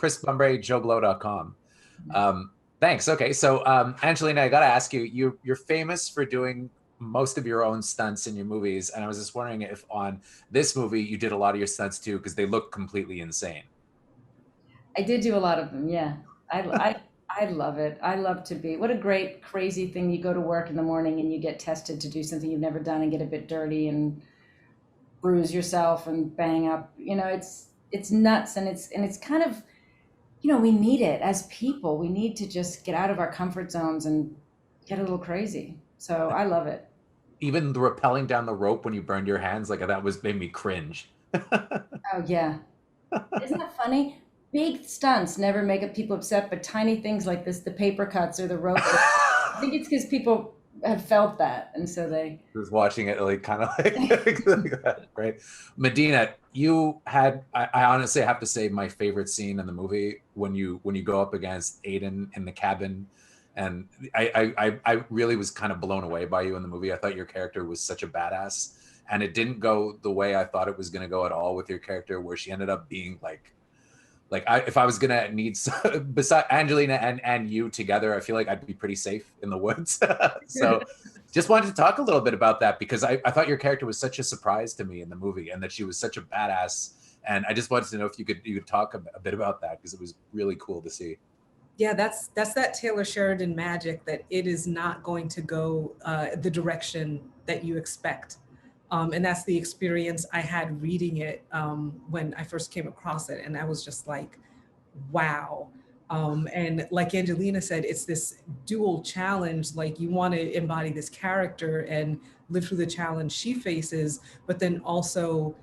Chris Bumbre, JoBlo.com. Thanks. Okay, so Angelina, I got to ask you, you're famous for doing most of your own stunts in your movies, and I was just wondering if on this movie you did a lot of your stunts too, because they look completely insane. I did do a lot of them. Yeah. I love it. I love to be, what a great, crazy thing. You go to work in the morning and you get tested to do something you've never done and get a bit dirty and bruise yourself and bang up. It's nuts. And it's kind of, we need it as people. We need to just get out of our comfort zones and get a little crazy. So I love it. Even the rappelling down the rope when you burned your hands, like that was made me cringe. Oh, yeah. Isn't that funny? Big stunts never make people upset, but tiny things like this, the paper cuts or the rope, I think it's because people have felt that, and so they. Was watching it like kind of like that, right? Medina, you had I honestly have to say my favorite scene in the movie when you go up against Aidan in the cabin, and I really was kind of blown away by you in the movie. I thought your character was such a badass, and it didn't go the way I thought it was going to go at all with your character, where she ended up being like if I was gonna need beside Angelina and you together, I feel like I'd be pretty safe in the woods. So just wanted to talk a little bit about that because I thought your character was such a surprise to me in the movie and that she was such a badass. And I just wanted to know if you could talk a bit about that because it was really cool to see. Yeah, that's that Taylor Sheridan magic, that it is not going to go the direction that you expect. And that's the experience I had reading it when I first came across it. And I was just like, wow. And like Angelina said, it's this dual challenge. Like, you want to embody this character and live through the challenge she faces, but then also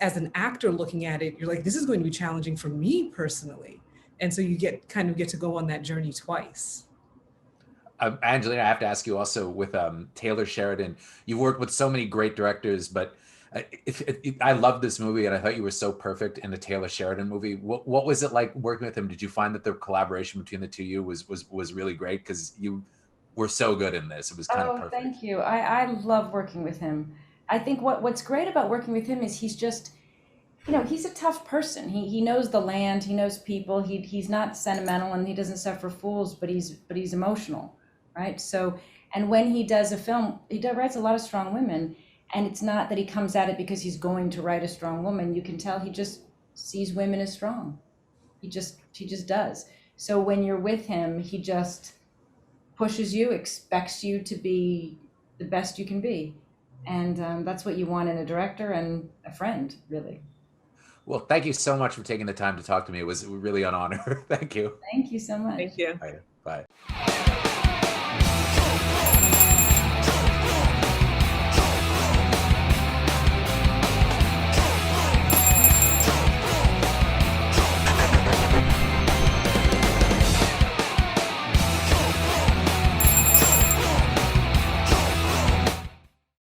as an actor looking at it, you're like, this is going to be challenging for me personally. And so you get to go on that journey twice. Angelina, I have to ask you also with Taylor Sheridan. You've worked with so many great directors, but I love this movie, and I thought you were so perfect in the Taylor Sheridan movie. What was it like working with him? Did you find that the collaboration between the two of you was really great because you were so good in this? It was kind of Oh, perfect. thank you. I love working with him. I think what's great about working with him is he's just, he's a tough person. He knows the land, he knows people. He's not sentimental and he doesn't suffer fools, but he's emotional, right? So, and when he does a film, writes a lot of strong women, and it's not that he comes at it because he's going to write a strong woman. You can tell he just sees women as strong. He just does. So when you're with him, he just pushes you, expects you to be the best you can be. And that's what you want in a director and a friend, really. Well, thank you so much for taking the time to talk to me. It was really an honor. Thank you. Thank you so much. Thank you. Bye. Bye.